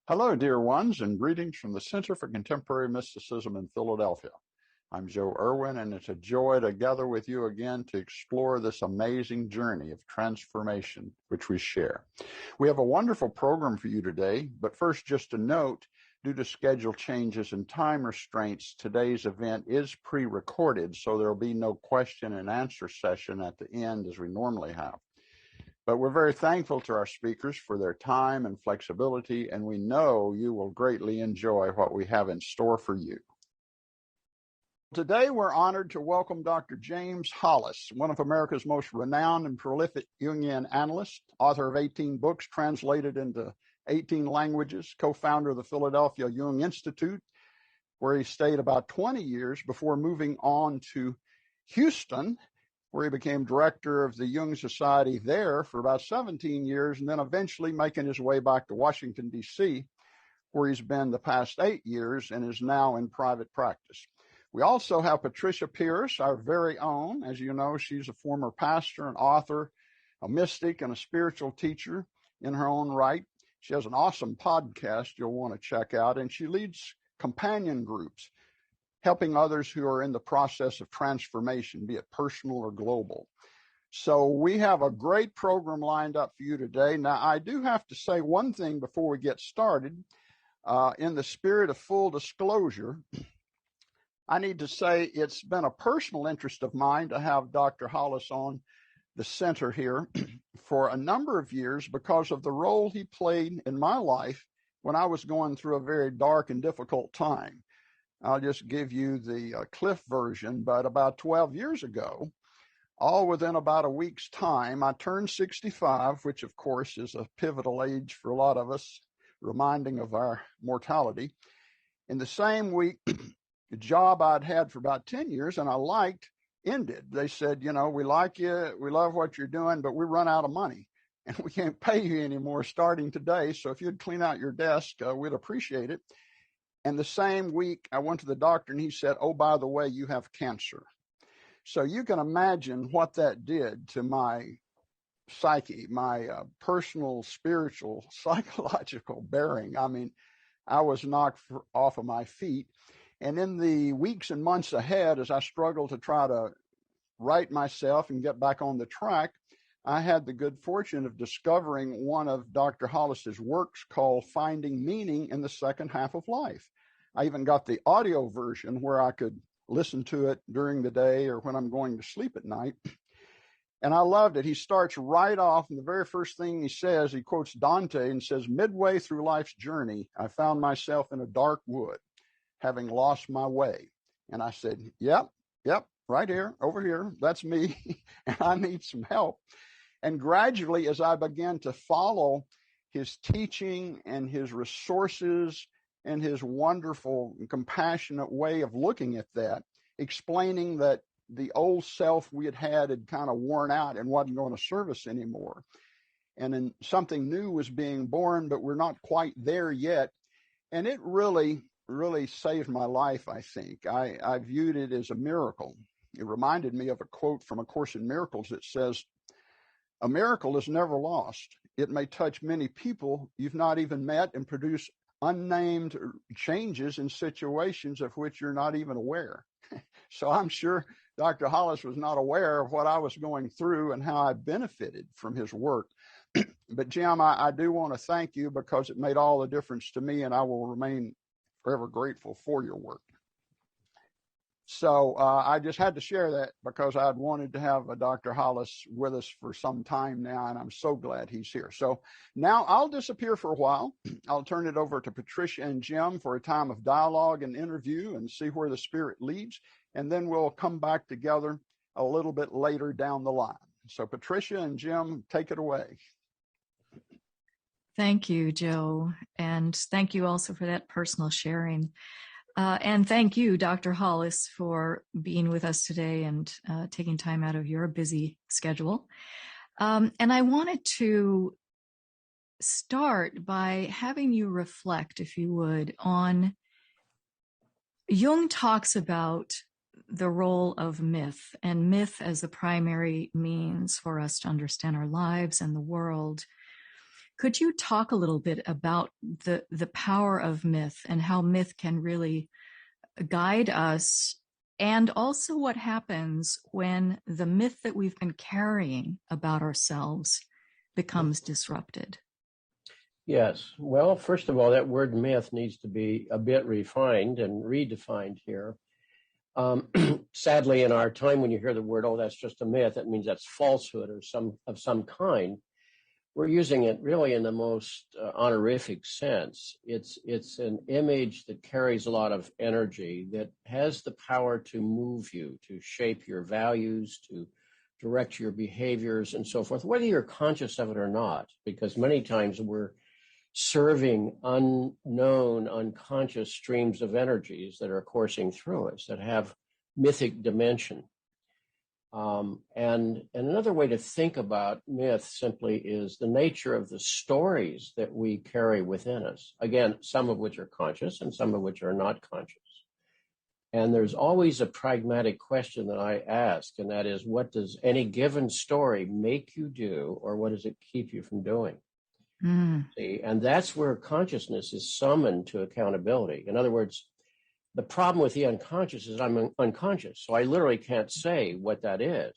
Hello, dear ones, and greetings from the Center for Contemporary Mysticism in Philadelphia. I'm Joe Irwin, and it's a joy to gather with you again to explore this amazing journey of transformation which we share. We have a wonderful program for you today, but first, just a note, due to schedule changes and time restraints, today's event is pre-recorded, so there'll be no question and answer session at the end as we normally have. But we're very thankful to our speakers for their time and flexibility, and we know you will greatly enjoy what we have in store for you. Today, we're honored to welcome Dr. James Hollis, one of America's most renowned and prolific Jungian analysts, author of 18 books translated into 18 languages, co-founder of the Philadelphia Jung Institute, where he stayed about 20 years before moving on to Houston, where he became director of the Jung Society there for about 17 years, and then eventually making his way back to Washington, D.C., where he's been the past 8 years and is now in private practice. We also have Patricia Pierce, our very own. As you know, she's a former pastor, an author, a mystic, and a spiritual teacher in her own right. She has an awesome podcast you'll want to check out, and she leads companion groups, helping others who are in the process of transformation, be it personal or global. So we have a great program lined up for you today. Now, I do have to say one thing before we get started. In the spirit of full disclosure, I need to say it's been a personal interest of mine to have Dr. Hollis on the center here for a number of years because of the role he played in my life when I was going through a very dark and difficult time. I'll just give you the cliff version, but about 12 years ago, all within about a week's time, I turned 65, which of course is a pivotal age for a lot of us, reminding of our mortality. In the same week, the job I'd had for about 10 years and I liked ended. They said, you know, we like you, we love what you're doing, but we run out of money and we can't pay you anymore starting today. So if you'd clean out your desk, we'd appreciate it. And the same week, I went to the doctor and he said, oh, by the way, you have cancer. So you can imagine what that did to my psyche, my personal, spiritual, psychological bearing. I mean, I was knocked off of my feet. And in the weeks and months ahead, as I struggled to try to right myself and get back on the track, I had the good fortune of discovering one of Dr. Hollis's works called Finding Meaning in the Second Half of Life. I even got the audio version where I could listen to it during the day or when I'm going to sleep at night. And I loved it. He starts right off, and the very first thing he says, he quotes Dante and says, midway through life's journey, I found myself in a dark wood, having lost my way. And I said, yep, right here, over here, that's me, and I need some help. And gradually, as I began to follow his teaching and his resources and his wonderful and compassionate way of looking at that, explaining that the old self we had kind of worn out and wasn't going to serve us anymore. And then something new was being born, but we're not quite there yet. And it really saved my life, I think. I viewed it as a miracle. It reminded me of a quote from A Course in Miracles that says, a miracle is never lost. It may touch many people you've not even met and produce unnamed changes in situations of which you're not even aware. So I'm sure Dr. Hollis was not aware of what I was going through and how I benefited from his work. But Jim, I do want to thank you because it made all the difference to me, and I will remain forever grateful for your work. So I just had to share that because I'd wanted to have Dr. Hollis with us for some time now, and I'm so glad he's here. So now I'll disappear for a while. I'll turn it over to Patricia and Jim for a time of dialogue and interview and see where the Spirit leads, and then we'll come back together a little bit later down the line. So Patricia and Jim, take it away. Thank you, Joe, and thank you also for that personal sharing. And thank you, Dr. Hollis, for being with us today and taking time out of your busy schedule. And I wanted to start by having you reflect, if you would, on Jung talks about the role of myth, and myth as a primary means for us to understand our lives and the world. Could you talk a little bit about the power of myth and how myth can really guide us, and also what happens when the myth that we've been carrying about ourselves becomes disrupted? Yes. Well, first of all, that word myth needs to be a bit refined and redefined here. Sadly, in our time, when you hear the word, "Oh, that's just a myth," it means that's falsehood or some kind. We're using it really in the most honorific sense. It's an image that carries a lot of energy, that has the power to move you, to shape your values, to direct your behaviors, and so forth, whether you're conscious of it or not, because many times we're serving unknown, unconscious streams of energies that are coursing through us that have mythic dimension. And another way to think about myth simply is the nature of the stories that we carry within us. Again, some of which are conscious and some of which are not conscious. And there's always a pragmatic question that I ask, and that is, what does any given story make you do, or what does it keep you from doing? See, and that's where consciousness is summoned to accountability. In other words, the problem with the unconscious is I'm unconscious, so I literally can't say what that is.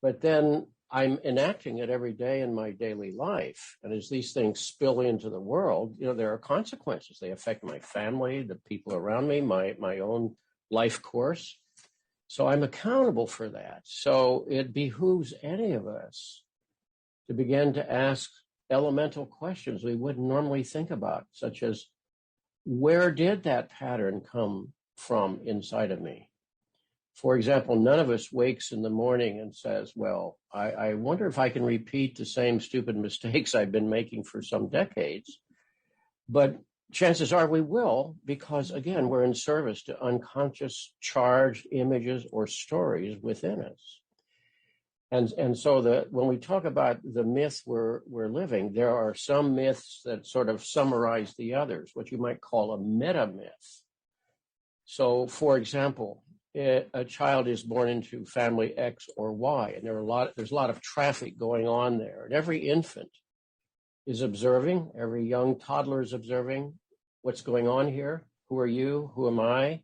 But then I'm enacting it every day in my daily life. And as these things spill into the world, there are consequences. They affect my family, the people around me, my own life course. So I'm accountable for that. So it behooves any of us to begin to ask elemental questions we wouldn't normally think about, such as, where did that pattern come from inside of me? For example, none of us wakes in the morning and says, well, I wonder if I can repeat the same stupid mistakes I've been making for some decades. But chances are we will, because, again, we're in service to unconscious charged images or stories within us. And so when we talk about the myth we're living, there are some myths that sort of summarize the others, what you might call a meta myth. So, for example, a child is born into family X or Y, and there's a lot of traffic going on there. And every infant is observing, every young toddler is observing what's going on here. Who are you? Who am I?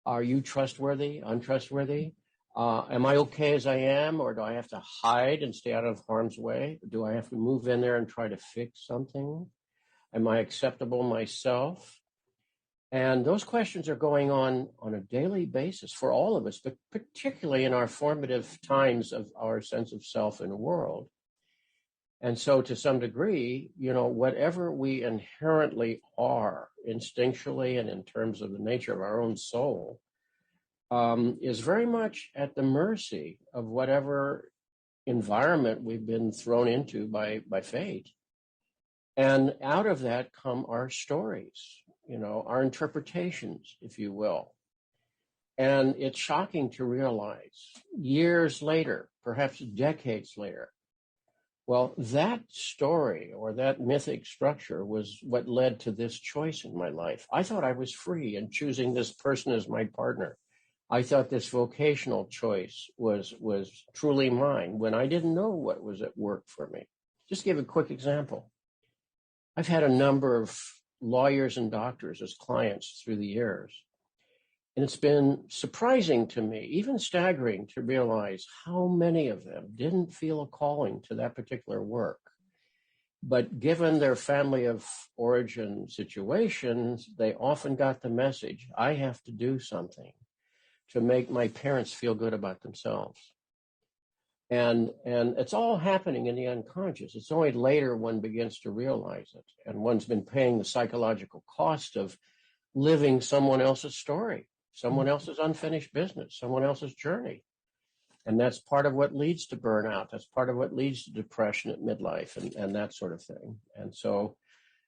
Are you trustworthy? Untrustworthy? Am I okay as I am, or do I have to hide and stay out of harm's way? Do I have to move in there and try to fix something? Am I acceptable myself? And those questions are going on a daily basis for all of us, but particularly in our formative times of our sense of self in the world. And so to some degree, whatever we inherently are instinctually and in terms of the nature of our own soul, is very much at the mercy of whatever environment we've been thrown into by fate. And out of that come our stories, our interpretations, if you will. And it's shocking to realize years later, perhaps decades later, well, that story or that mythic structure was what led to this choice in my life. I thought I was free in choosing this person as my partner. I thought this vocational choice was truly mine when I didn't know what was at work for me. Just give a quick example. I've had a number of lawyers and doctors as clients through the years. And it's been surprising to me, even staggering, to realize how many of them didn't feel a calling to that particular work. But given their family of origin situations, they often got the message, I have to do something to make my parents feel good about themselves. And it's all happening in the unconscious. It's only later one begins to realize it. And one's been paying the psychological cost of living someone else's story, someone else's unfinished business, someone else's journey. And that's part of what leads to burnout. That's part of what leads to depression at midlife and that sort of thing. And so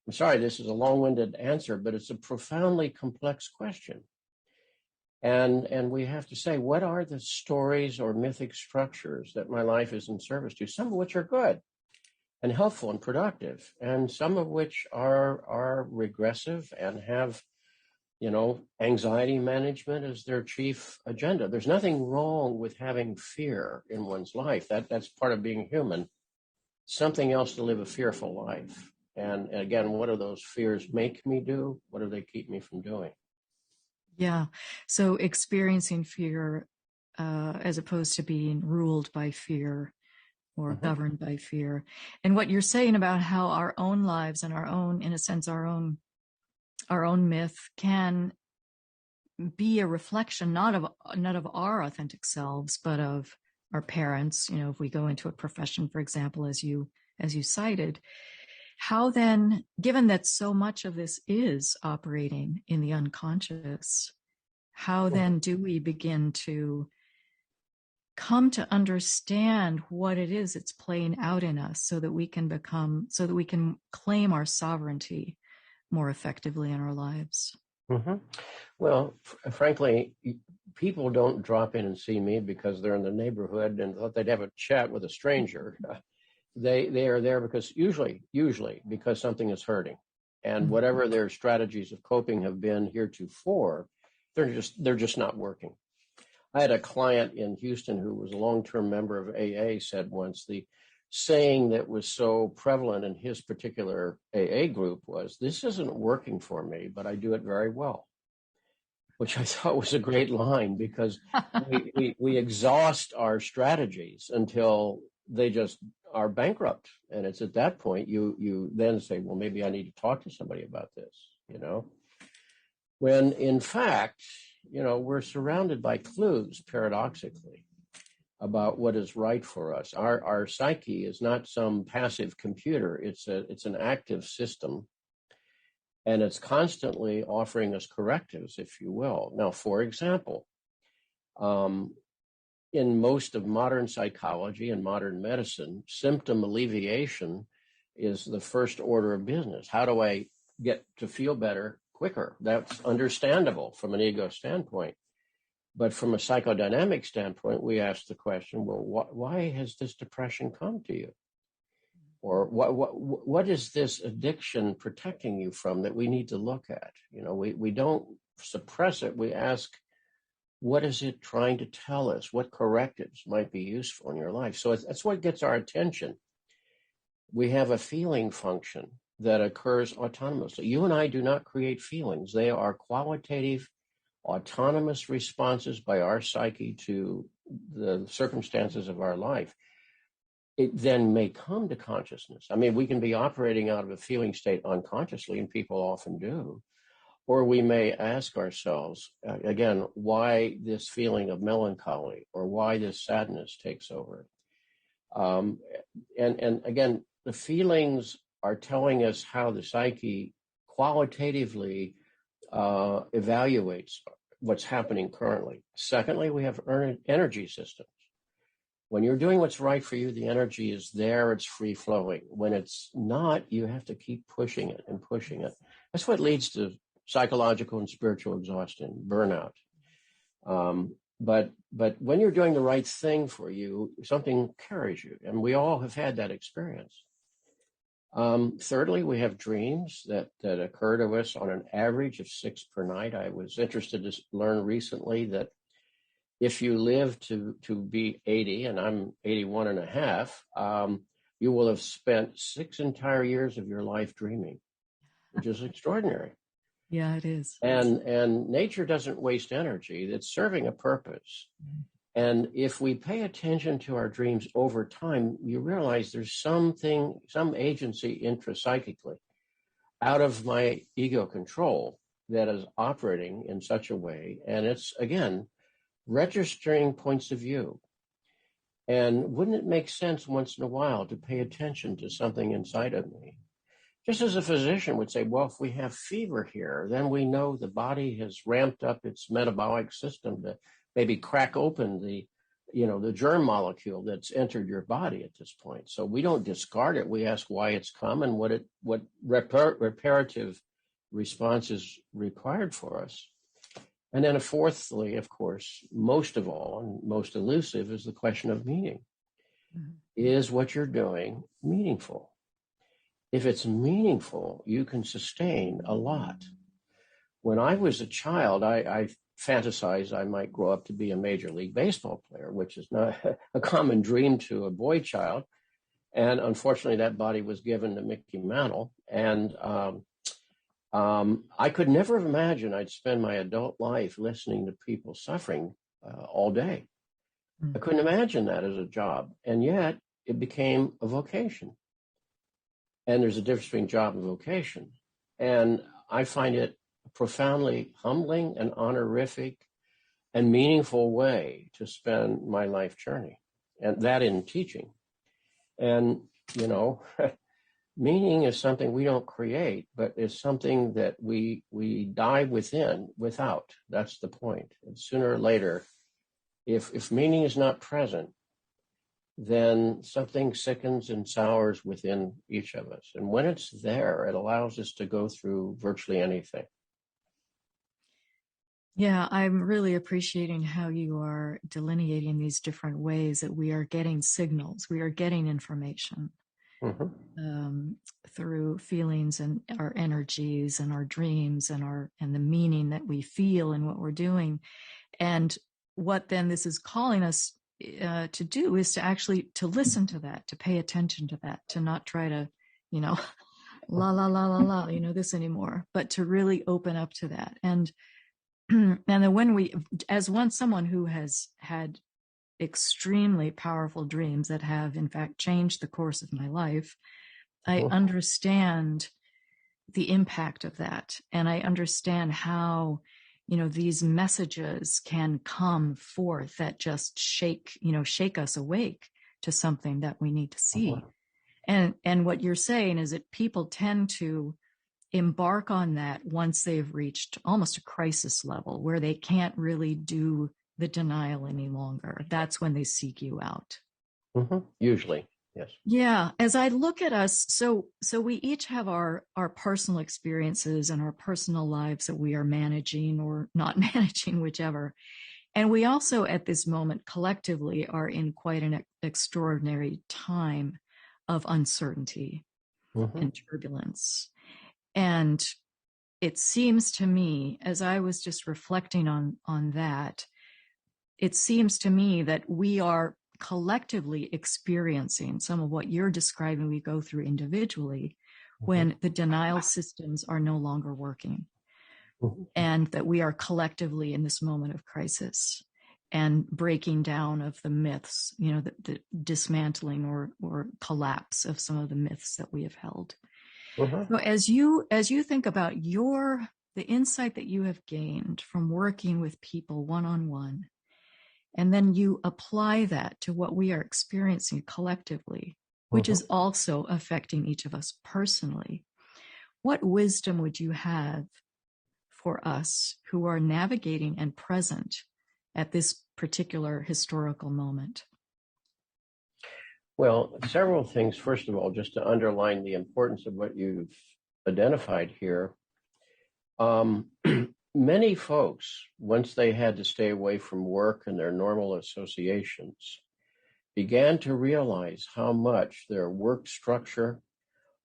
I'm sorry, this is a long-winded answer, but it's a profoundly complex question. And we have to say, what are the stories or mythic structures that my life is in service to? Some of which are good and helpful and productive, and some of which are regressive and have, anxiety management as their chief agenda. There's nothing wrong with having fear in one's life. That's part of being human. something else to live a fearful life. And again, what do those fears make me do? What do they keep me from doing? Yeah. So experiencing fear as opposed to being ruled by fear or governed by fear. And what you're saying about how our own lives and our own, in a sense, our own myth can be a reflection not of our authentic selves, but of our parents. You know, if we go into a profession, for example, as you cited, how then, given that so much of this is operating in the unconscious, how then do we begin to come to understand what it is that's playing out in us so that we can claim our sovereignty more effectively in our lives? Well, frankly, people don't drop in and see me because they're in the neighborhood and thought they'd have a chat with a stranger. They are there because usually because something is hurting, and whatever their strategies of coping have been heretofore, they're just not working. I had a client in Houston who was a long-term member of AA said once the saying that was so prevalent in his particular AA group was, "This isn't working for me, but I do it very well," which I thought was a great line because we exhaust our strategies until they just are bankrupt. And it's at that point you then say, well, maybe I need to talk to somebody about this, when in fact, we're surrounded by clues, paradoxically, about what is right for us. Our psyche is not some passive computer. It's an active system, and it's constantly offering us correctives, if you will. Now, for example, in most of modern psychology and modern medicine, symptom alleviation is the first order of business. How do I get to feel better quicker? That's understandable from an ego standpoint. But from a psychodynamic standpoint, we ask the question, well, why has this depression come to you? Or what is this addiction protecting you from that we need to look at? We don't suppress it. We ask, what is it trying to tell us? What correctives might be useful in your life? So that's what gets our attention. We have a feeling function that occurs autonomously. You and I do not create feelings. They are qualitative, autonomous responses by our psyche to the circumstances of our life. It then may come to consciousness. I mean, we can be operating out of a feeling state unconsciously, and people often do. Or we may ask ourselves, again, why this feeling of melancholy or why this sadness takes over. And again, the feelings are telling us how the psyche qualitatively evaluates what's happening currently. Secondly, we have energy systems. When you're doing what's right for you, the energy is there, it's free flowing. When it's not, you have to keep pushing it and pushing it. That's what leads to psychological and spiritual exhaustion, burnout. But when you're doing the right thing for you, something carries you, and we all have had that experience. Thirdly, we have dreams that occur to us on an average of 6 per night. I was interested to learn recently that if you live to be 80, and I'm 81 and a half, you will have spent 6 entire years of your life dreaming, which is extraordinary. Yeah, it is. And nature doesn't waste energy. It's serving a purpose. And if we pay attention to our dreams over time, you realize there's some agency intrapsychically out of my ego control that is operating in such a way. And it's, again, registering points of view. And wouldn't it make sense once in a while to pay attention to something inside of me? Just as a physician would say, well, if we have fever here, then we know the body has ramped up its metabolic system to maybe crack open the germ molecule that's entered your body at this point. So we don't discard it. We ask why it's come and what reparative response is required for us. And then fourthly, of course, most of all and most elusive is the question of meaning. Is what you're doing meaningful? If it's meaningful, you can sustain a lot. When I was a child, I fantasized I might grow up to be a Major League Baseball player, which is not a common dream to a boy child. And unfortunately, that body was given to Mickey Mantle. And I could never have imagined I'd spend my adult life listening to people suffering all day. I couldn't imagine that as a job. And yet it became a vocation. And there's a difference between job and vocation. And I find it a profoundly humbling and honorific and meaningful way to spend my life journey, and that in teaching. And, you know, meaning is something we don't create, but it's something that we die without. That's the point. And sooner or later, if meaning is not present, then something sickens and sours within each of us. And when it's there, it allows us to go through virtually anything. Yeah, I'm really appreciating how you are delineating these different ways that we are getting signals, we are getting information through feelings and our energies and our dreams and the meaning that we feel in what we're doing. And what then this is calling us to do is to actually to listen to that, to pay attention to that, to not try to, you know, la la la la la, you know, this anymore, but to really open up to that. And then when someone who has had extremely powerful dreams that have in fact changed the course of my life, I understand the impact of that. And I understand how, you know, these messages can come forth that just shake us awake to something that we need to see. And what you're saying is that people tend to embark on that once they've reached almost a crisis level where they can't really do the denial any longer. That's when they seek you out. Usually, yes. Yeah. As I look at us, so we each have our personal experiences and our personal lives that we are managing or not managing, whichever. And we also at this moment collectively are in quite an extraordinary time of uncertainty and turbulence. And it seems to me, as I was just reflecting on that, it seems to me that we are collectively experiencing some of what you're describing we go through individually when the denial systems are no longer working. And that we are collectively in this moment of crisis and breaking down of the myths, you know, the dismantling or collapse of some of the myths that we have held. So as you think about the insight that you have gained from working with people one-on-one, and then you apply that to what we are experiencing collectively, which is also affecting each of us personally, what wisdom would you have for us who are navigating and present at this particular historical moment? Well, several things. First of all, just to underline the importance of what you've identified here. Many folks, once they had to stay away from work and their normal associations, began to realize how much their work structure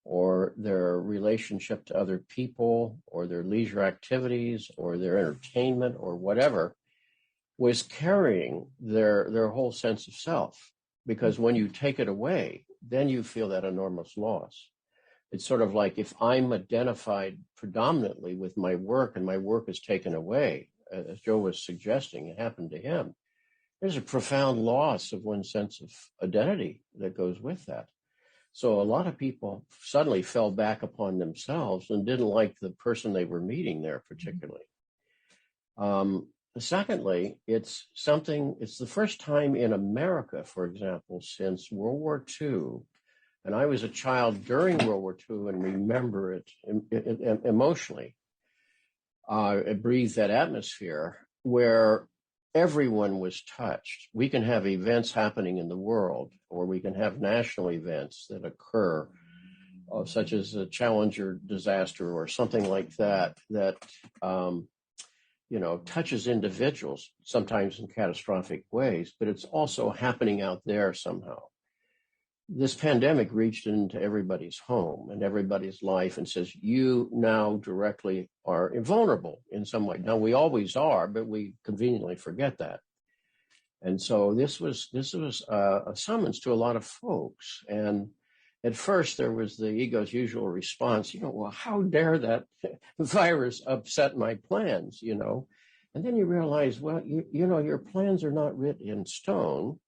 or their relationship to other people or their leisure activities or their entertainment or whatever was carrying their whole sense of self. Because when you take it away, then you feel that enormous loss. It's sort of like if I'm identified predominantly with my work and my work is taken away, as Joe was suggesting, it happened to him. There's a profound loss of one's sense of identity that goes with that. So a lot of people suddenly fell back upon themselves and didn't like the person they were meeting there particularly. Secondly, it's the first time in America, for example, since World War II, and I was a child during World War II and remember it emotionally. It breathed that atmosphere where everyone was touched. We can have events happening in the world, or we can have national events that occur, such as a Challenger disaster or something like that, touches individuals, sometimes in catastrophic ways, but it's also happening out there somehow. This pandemic reached into everybody's home and everybody's life and says, you now directly are invulnerable in some way. Now, we always are, but we conveniently forget that. And so this was a summons to a lot of folks. And at first there was the ego's usual response, well, how dare that virus upset my plans, And then you realize, well, your plans are not written in stone.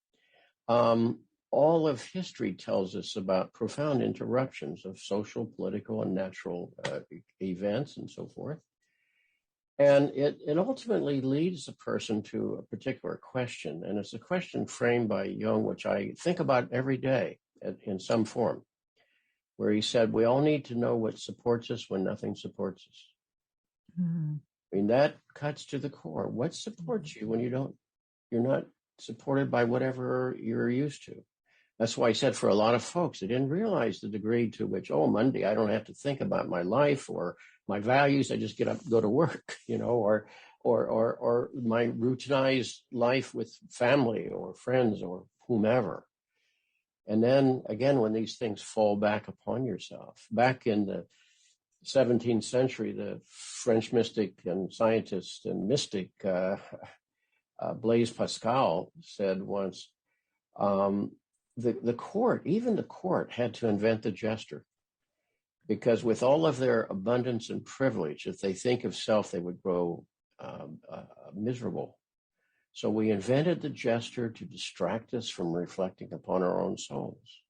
All of history tells us about profound interruptions of social, political, and natural events and so forth. And it ultimately leads a person to a particular question. And it's a question framed by Jung, which I think about every day in some form, where he said, we all need to know what supports us when nothing supports us. Mm-hmm. I mean, that cuts to the core. What supports you when you're not supported by whatever you're used to? That's why I said for a lot of folks, they didn't realize the degree to which, Monday, I don't have to think about my life or my values. I just get up, go to work, or my routinized life with family or friends or whomever. And then again, when these things fall back upon yourself, back in the 17th century, the French mystic and scientist and mystic Blaise Pascal said once, the court had to invent the jester, because with all of their abundance and privilege, if they think of self, they would grow miserable. So we invented the jester to distract us from reflecting upon our own souls.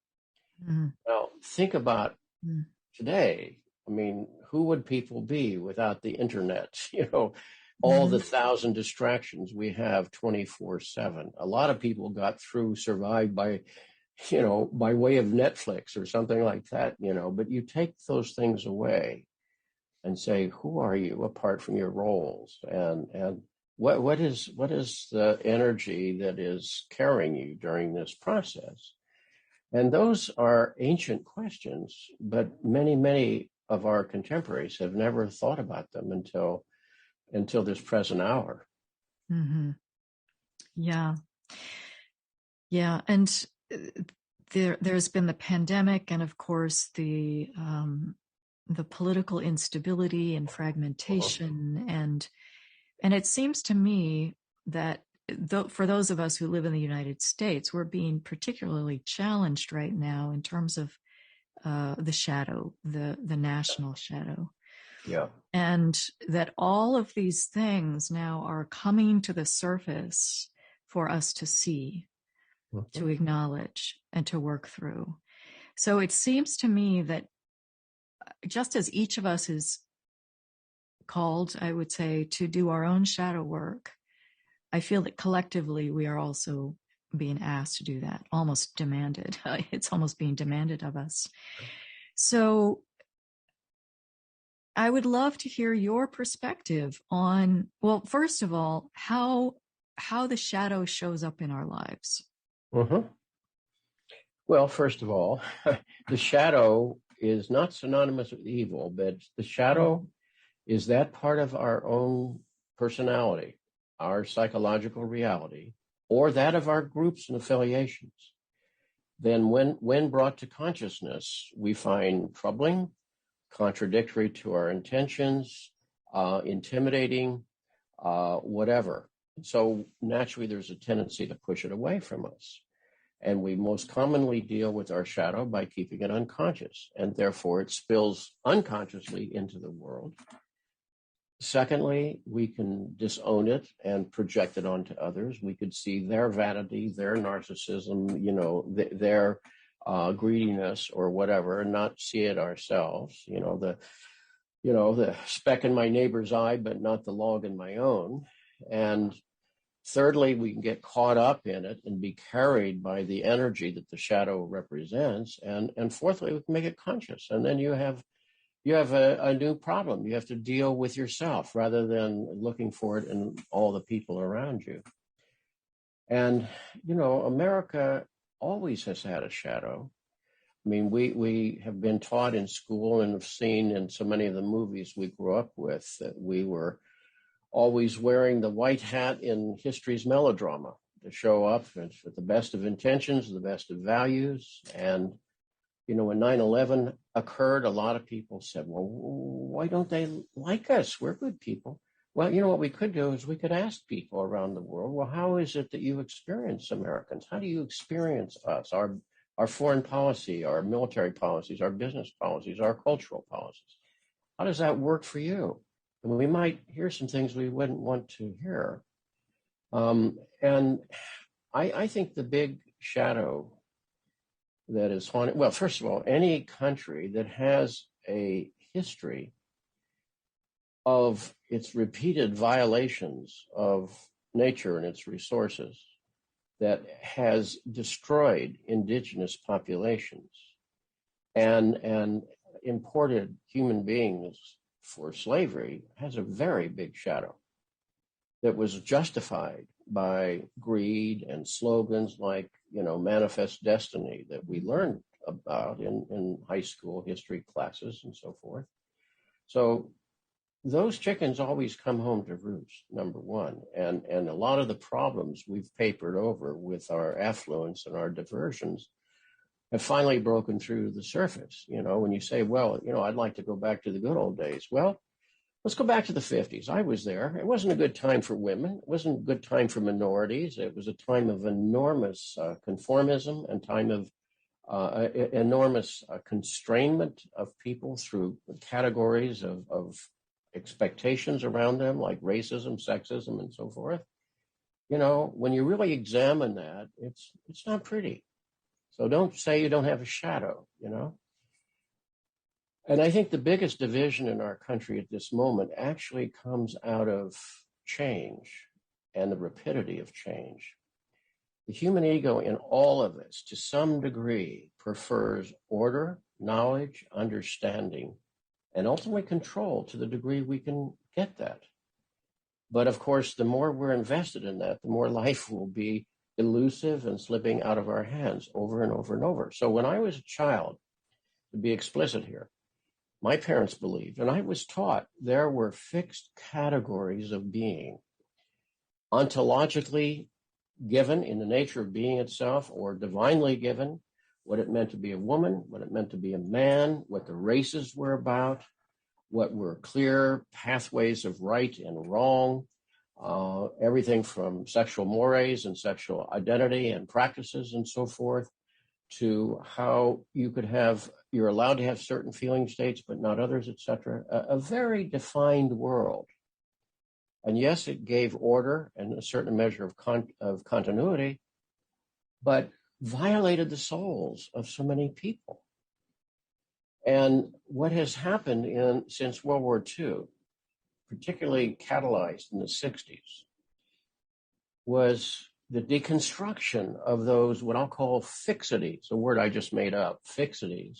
Mm-hmm. Now, think about today. I mean, who would people be without the internet? All the 1,000 distractions we have 24/7. A lot of people survived by way of Netflix or something like that, but you take those things away and say, who are you apart from your roles? And what is the energy that is carrying you during this process? And those are ancient questions, but many, many of our contemporaries have never thought about them until this present hour. Mm-hmm. Yeah. Yeah. And there's been the pandemic, and of course the political instability and fragmentation, and it seems to me that for those of us who live in the United States, we're being particularly challenged right now in terms of the shadow, the national shadow. Yeah. And that all of these things now are coming to the surface for us to see, to acknowledge, and to work through. So it seems to me that just as each of us is called, I would say, to do our own shadow work, I feel that collectively we are also being asked to do that, almost demanded. It's almost being demanded of us. So I would love to hear your perspective on, well, first of all, how the shadow shows up in our lives. Mm-hmm. Well, first of all, the shadow is not synonymous with evil, but the shadow is that part of our own personality, our psychological reality, or that of our groups and affiliations. Then when brought to consciousness, we find troubling, contradictory to our intentions, intimidating, whatever. So naturally, there's a tendency to push it away from us. And we most commonly deal with our shadow by keeping it unconscious, and therefore it spills unconsciously into the world. Secondly, we can disown it and project it onto others. We could see their vanity, their narcissism, their greediness or whatever, and not see it ourselves. The speck in my neighbor's eye, but not the log in my own. And thirdly, we can get caught up in it and be carried by the energy that the shadow represents. And fourthly, we can make it conscious. And then you have a new problem. You have to deal with yourself rather than looking for it in all the people around you. And, America always has had a shadow. I mean, we have been taught in school and have seen in so many of the movies we grew up with that we were always wearing the white hat in history's melodrama to show up with the best of intentions, the best of values. And, when 9/11 occurred, a lot of people said, well, why don't they like us? We're good people. Well, what we could do is we could ask people around the world, well, how is it that you experience Americans? How do you experience us, our our foreign policy, our military policies, our business policies, our cultural policies. How does that work for you? And we might hear some things we wouldn't want to hear. And I think the big shadow that is haunting, well, first of all, any country that has a history of its repeated violations of nature and its resources that has destroyed indigenous populations and imported human beings for slavery has a very big shadow that was justified by greed and slogans like, manifest destiny that we learned about in high school history classes and so forth. So those chickens always come home to roost, number one. And a lot of the problems we've papered over with our affluence and our diversions have finally broken through the surface. When you say, well, I'd like to go back to the good old days. Well, let's go back to the 50s. I was there. It wasn't a good time for women. It wasn't a good time for minorities. It was a time of enormous conformism and time of enormous constrainment of people through categories of expectations around them, like racism, sexism, and so forth. When you really examine that, it's not pretty. So don't say you don't have a shadow, And I think the biggest division in our country at this moment actually comes out of change and the rapidity of change. The human ego in all of us, to some degree, prefers order, knowledge, understanding, and ultimately control to the degree we can get that. But of course, the more we're invested in that, the more life will be elusive and slipping out of our hands over and over and over. So when I was a child, to be explicit here, my parents believed, and I was taught, there were fixed categories of being, ontologically given in the nature of being itself, or divinely given, what it meant to be a woman, what it meant to be a man, what the races were about, what were clear pathways of right and wrong, everything from sexual mores and sexual identity and practices and so forth, to how you're allowed to have certain feeling states, but not others, etc. A very defined world. And yes, it gave order and a certain measure of continuity, but violated the souls of so many people. And what has happened since World War II, particularly catalyzed in the 60s, was the deconstruction of those, what I'll call fixities, a word I just made up, fixities,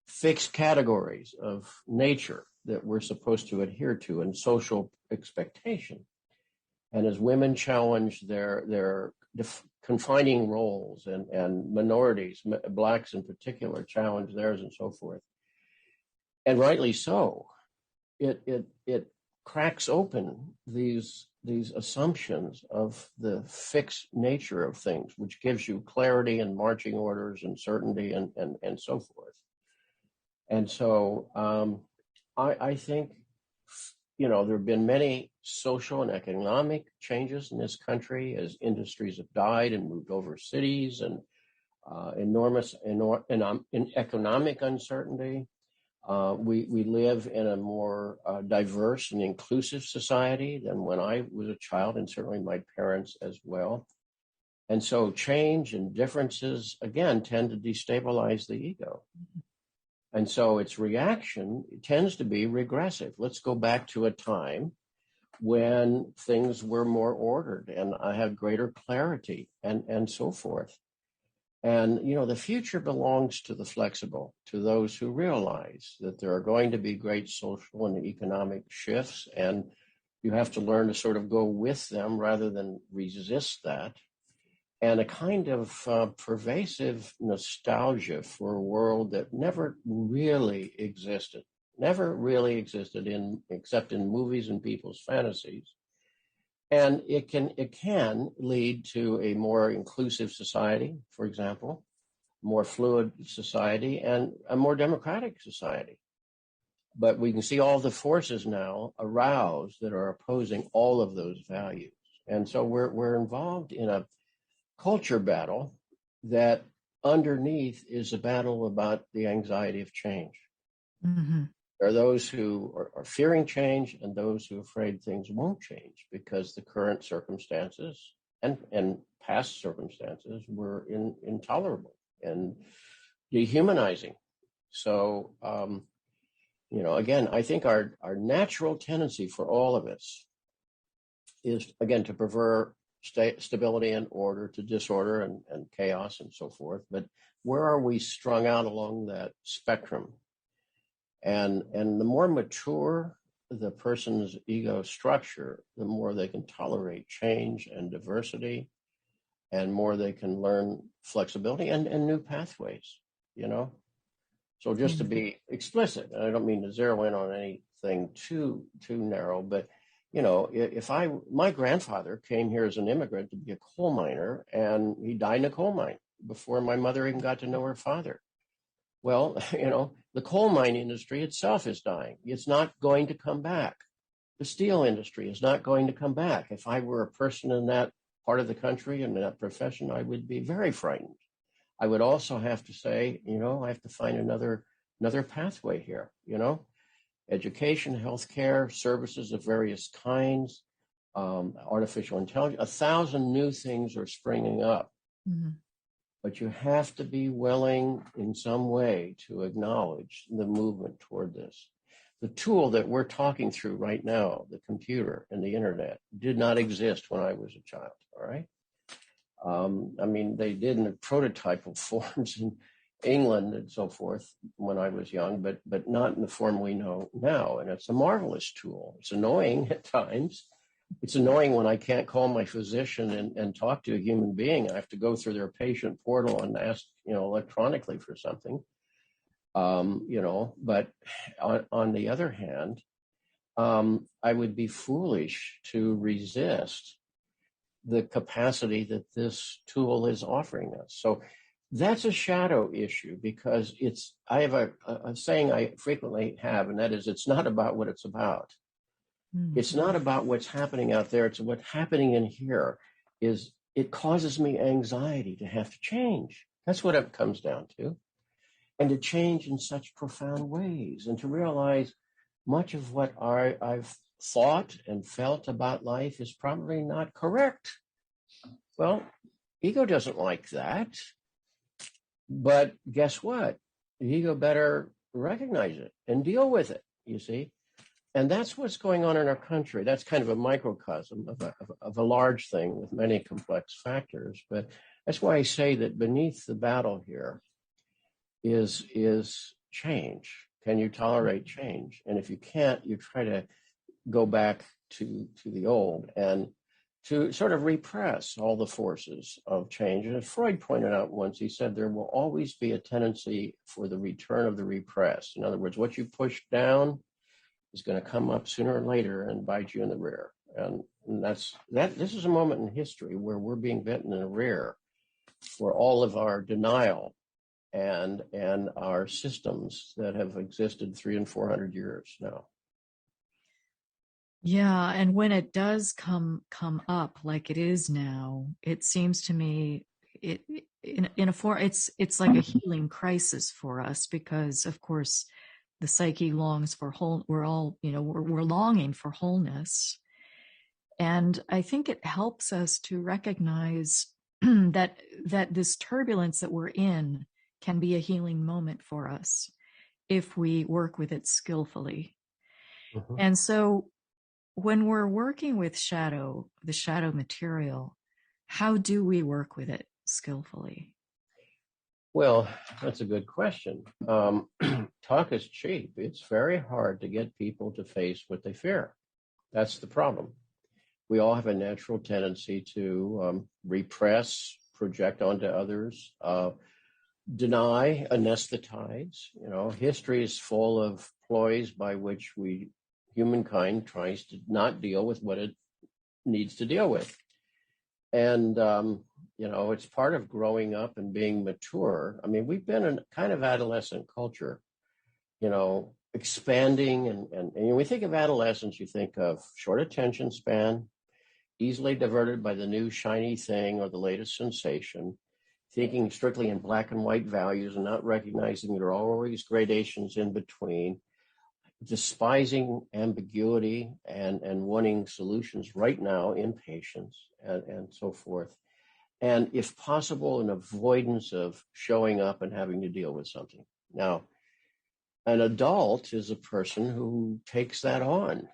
fixed categories of nature that we're supposed to adhere to and social expectation. And as women challenge their confining roles and minorities, blacks in particular, challenge theirs and so forth. And rightly so, it cracks open these assumptions of the fixed nature of things, which gives you clarity and marching orders and certainty and so forth. And so I think, there have been many social and economic changes in this country as industries have died and moved over cities, and enormous in economic uncertainty. We live in a more diverse and inclusive society than when I was a child, and certainly my parents as well. And so change and differences, again, tend to destabilize the ego. And so its reaction tends to be regressive. Let's go back to a time when things were more ordered and I had greater clarity and so forth. And, the future belongs to the flexible, to those who realize that there are going to be great social and economic shifts, and you have to learn to sort of go with them rather than resist that. And a kind of pervasive nostalgia for a world that never really existed except in movies and people's fantasies. And it can lead to a more inclusive society, for example, more fluid society, and a more democratic society. But we can see all the forces now aroused that are opposing all of those values. And so we're involved in a culture battle that underneath is a battle about the anxiety of change. Mm-hmm. There are those who are fearing change and those who are afraid things won't change because the current circumstances and past circumstances were intolerable and dehumanizing. So, again, I think our natural tendency for all of us is, again, to prefer stability and order to disorder and chaos and so forth. But where are we strung out along that spectrum? And the more mature the person's ego structure, the more they can tolerate change and diversity, and more they can learn flexibility and new pathways, So just to be explicit, and I don't mean to zero in on anything too narrow, but if my grandfather came here as an immigrant to be a coal miner, and he died in a coal mine before my mother even got to know her father. Well, the coal mine industry itself is dying. It's not going to come back. The steel industry is not going to come back. If I were a person in that part of the country and that profession, I would be very frightened. I would also have to say, I have to find another pathway here, education, healthcare, services of various kinds, artificial intelligence, 1,000 new things are springing up. Mm-hmm. But you have to be willing in some way to acknowledge the movement toward this. The tool that we're talking through right now, the computer and the internet, did not exist when I was a child, all right? They did in prototypal forms in England and so forth when I was young, but not in the form we know now. And it's a marvelous tool. It's annoying at times. It's annoying when I can't call my physician and talk to a human being. I have to go through their patient portal and ask, electronically for something. But on the other hand, I would be foolish to resist the capacity that this tool is offering us. So that's a shadow issue because I have a saying I frequently have, and that is, it's not about what it's about. Mm-hmm. It's not about what's happening out there. It's what's happening in here. It causes me anxiety to have to change. That's what it comes down to. And to change in such profound ways and to realize much of what I've thought and felt about life is probably not correct. Well, ego doesn't like that. But guess what? The ego better recognize it and deal with it, you see? And that's what's going on in our country. That's kind of a microcosm of a large thing with many complex factors. But that's why I say that beneath the battle here is change. Can you tolerate change? And if you can't, you try to go back to the old and to sort of repress all the forces of change. And as Freud pointed out once, he said there will always be a tendency for the return of the repressed. In other words, what you push down is going to come up sooner or later and bite you in the rear. And this is a moment in history where we're being bitten in the rear for all of our denial and our systems that have existed 300 and 400 years now. Yeah, and when it does come up like it is now, it seems to me it's like a healing crisis for us because, of course, the psyche longs for we're longing for wholeness, and I think it helps us to recognize that this turbulence that we're in can be a healing moment for us if we work with it skillfully. Mm-hmm. And so when we're working with the shadow material, how do we work with it skillfully? Well, that's a good question. Talk is cheap. It's very hard to get people to face what they fear. That's the problem. We all have a natural tendency to repress, project onto others, deny, anesthetize. History is full of ploys by which humankind tries to not deal with what it needs to deal with. And, it's part of growing up and being mature. We've been in kind of adolescent culture, expanding. And when we think of adolescence, you think of short attention span, easily diverted by the new shiny thing or the latest sensation, thinking strictly in black and white values and not recognizing there are always gradations in between, despising ambiguity and wanting solutions right now in patients and so forth. And if possible, an avoidance of showing up and having to deal with something. Now, an adult is a person who takes that on,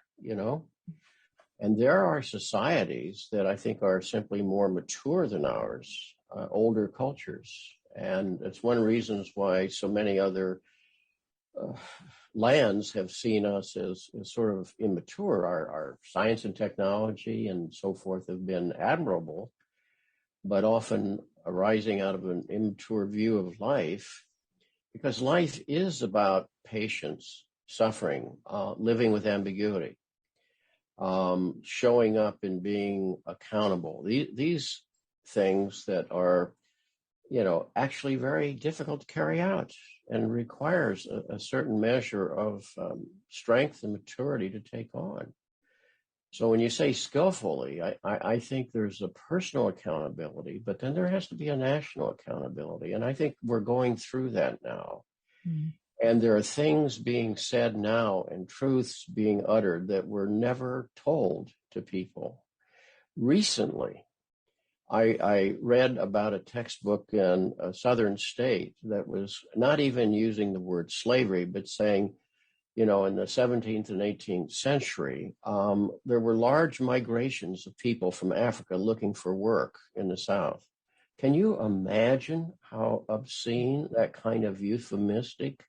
and there are societies that I think are simply more mature than ours, older cultures. And it's one of the reasons why so many other lands have seen us as sort of immature. Our science and technology and so forth have been admirable, but often arising out of an immature view of life, because life is about patience, suffering, living with ambiguity, showing up and being accountable. These things that are, actually very difficult to carry out and requires a certain measure of strength and maturity to take on. So when you say skillfully, I think there's a personal accountability, but then there has to be a national accountability. And I think we're going through that now. Mm. And there are things being said now and truths being uttered that were never told to people. Recently, I read about a textbook in a southern state that was not even using the word slavery, but saying, in the 17th and 18th century, there were large migrations of people from Africa looking for work in the South. Can you imagine how obscene that kind of euphemistic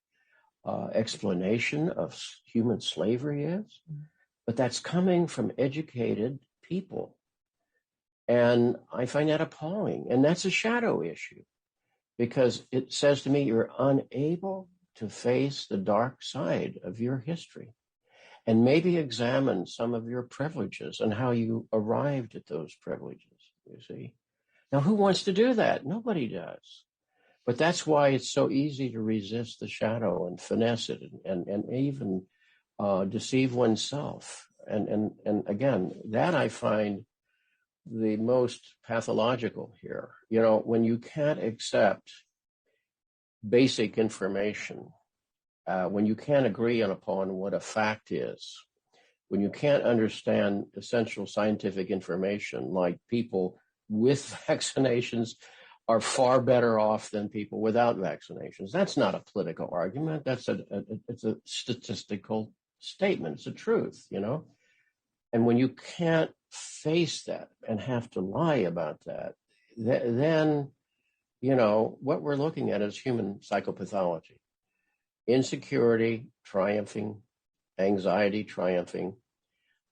explanation of human slavery is? But that's coming from educated people. And I find that appalling. And that's a shadow issue, because it says to me you're unable to face the dark side of your history and maybe examine some of your privileges and how you arrived at those privileges, you see. Now, who wants to do that? Nobody does. But that's why it's so easy to resist the shadow and finesse it and even deceive oneself. And again, that I find the most pathological here. When you can't accept basic information, when you can't agree upon what a fact is, when you can't understand essential scientific information, like people with vaccinations are far better off than people without vaccinations. That's not a political argument. It's a statistical statement. It's a truth, And when you can't face that and have to lie about that, then, what we're looking at is human psychopathology. Insecurity triumphing, anxiety triumphing,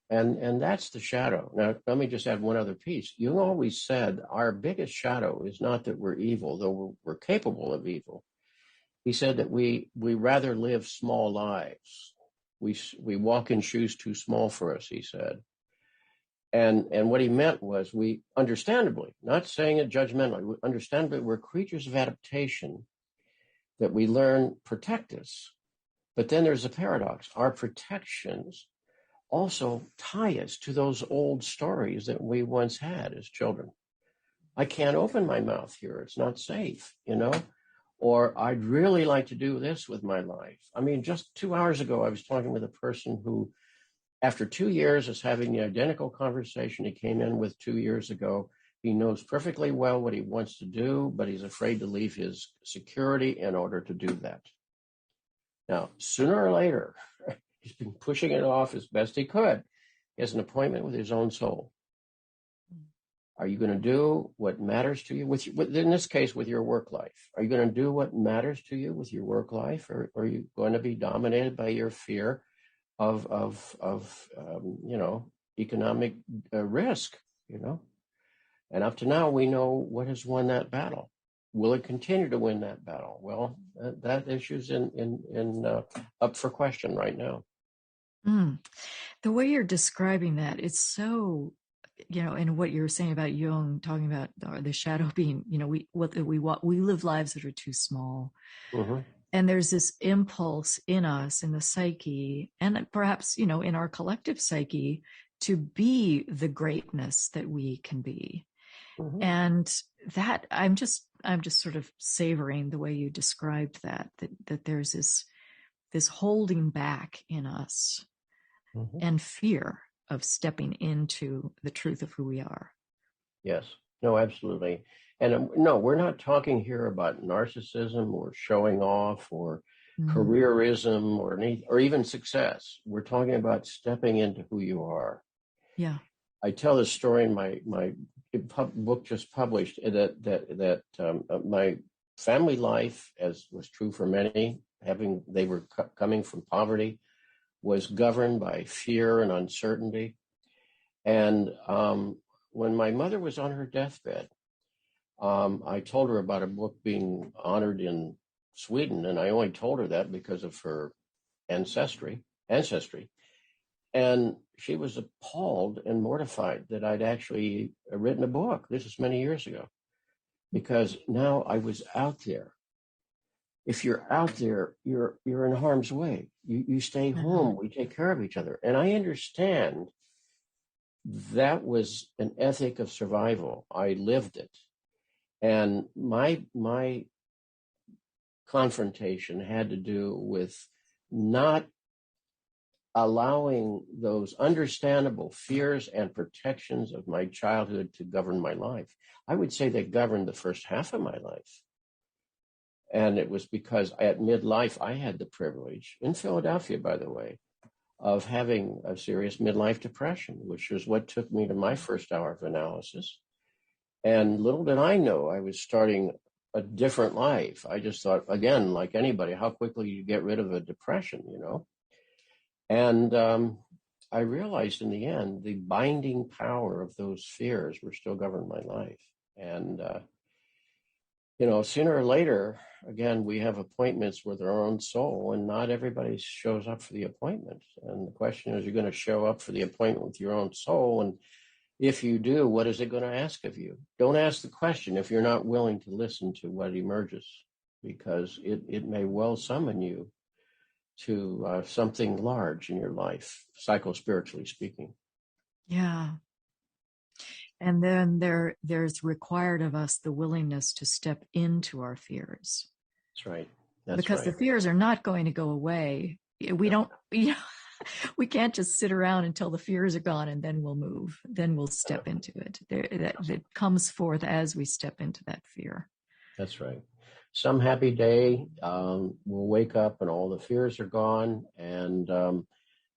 and that's the shadow. Now, let me just add one other piece. You always said our biggest shadow is not that we're evil, though we're capable of evil. He said that we rather live small lives. We walk in shoes too small for us, he said. And what he meant was, we understandably, not saying it judgmentally, understandably, we're creatures of adaptation that we learn protect us. But then there's a paradox. Our protections also tie us to those old stories that we once had as children. I can't open my mouth here. It's not safe, Or I'd really like to do this with my life. I mean, just 2 hours ago, I was talking with a person who, after 2 years, is having the identical conversation he came in with 2 years ago. He knows perfectly well what he wants to do, but he's afraid to leave his security in order to do that. Now, sooner or later, he's been pushing it off as best he could. He has an appointment with his own soul. Are you going to do what matters to you in this case, with your work life? Are you going to do what matters to you with your work life, or are you going to be dominated by your fear of economic risk, And up to now, we know what has won that battle. Will it continue to win that battle? Well, that issue's up for question right now. The way you're describing that, it's so, and what you're saying about Jung, talking about the shadow being, we live lives that are too small. Mm-hmm. And there's this impulse in us, in the psyche, and perhaps, in our collective psyche, to be the greatness that we can be. Mm-hmm. And that I'm just sort of savoring the way you described that there's this holding back in us Mm-hmm. and fear of stepping into the truth of who we are. Yes. No, absolutely. And no, we're not talking here about narcissism or showing off or careerism or even success. We're talking about stepping into who you are. Yeah. I tell this story in my book just published that my family life, as was true for many, they were coming from poverty, was governed by fear and uncertainty. And when my mother was on her deathbed, I told her about a book being honored in Sweden, and I only told her that because of her ancestry. And she was appalled and mortified that I'd actually written a book. This is many years ago, because now I was out there. If you're out there, you're in harm's way. You stay home. We take care of each other. And I understand that was an ethic of survival. I lived it. And my confrontation had to do with not allowing those understandable fears and protections of my childhood to govern my life. I would say they governed the first half of my life. And it was because at midlife, I had the privilege, in Philadelphia, by the way, of having a serious midlife depression, which was what took me to my first hour of analysis. And little did I know I was starting a different life. I just thought, again, like anybody, how quickly you get rid of a depression, you know? And I realized in the end, the binding power of those fears were still governing my life. And, sooner or later, again, we have appointments with our own soul, and not everybody shows up for the appointment. And the question is, you're going to show up for the appointment with your own soul. And if you do, what is it going to ask of you? Don't ask the question if you're not willing to listen to what emerges, because it may well summon you to something large in your life, psycho-spiritually speaking. Yeah. And then there's required of us the willingness to step into our fears. That's right. Because the fears are not going to go away. We can't just sit around until the fears are gone and then we'll move. Then we'll step into it. It comes forth as we step into that fear. That's right. Some happy day, we'll wake up and all the fears are gone, and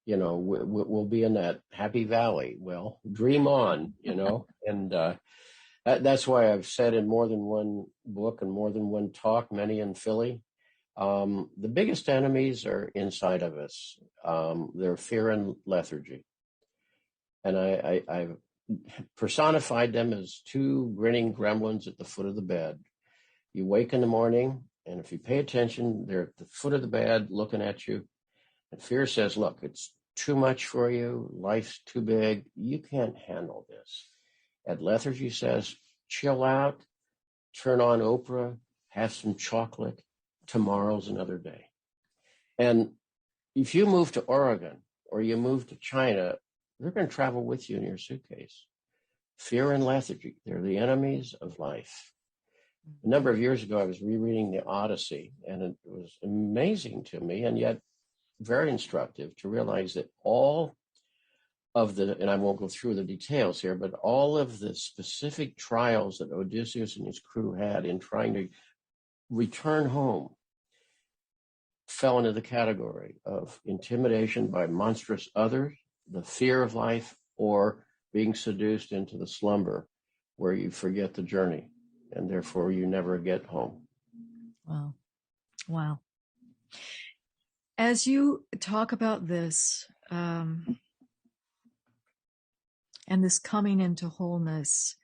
we'll be in that happy valley. Well, dream on, and that's why I've said in more than one book and more than one talk, many in Philly, the biggest enemies are inside of us. They're fear and lethargy, and I've personified them as two grinning gremlins at the foot of the bed. You wake in the morning, and if you pay attention, they're at the foot of the bed looking at you. And fear says, look, it's too much for you. Life's too big. You can't handle this. And lethargy says, chill out, turn on Oprah, have some chocolate. Tomorrow's another day. And if you move to Oregon or you move to China, they're going to travel with you in your suitcase. Fear and lethargy, they're the enemies of life. A number of years ago, I was rereading the Odyssey, and it was amazing to me, and yet very instructive to realize that all of and I won't go through the details here, but all of the specific trials that Odysseus and his crew had in trying to return home fell into the category of intimidation by monstrous others, the fear of life, or being seduced into the slumber where you forget the journey, and therefore you never get home. Wow. As you talk about this, and this coming into wholeness,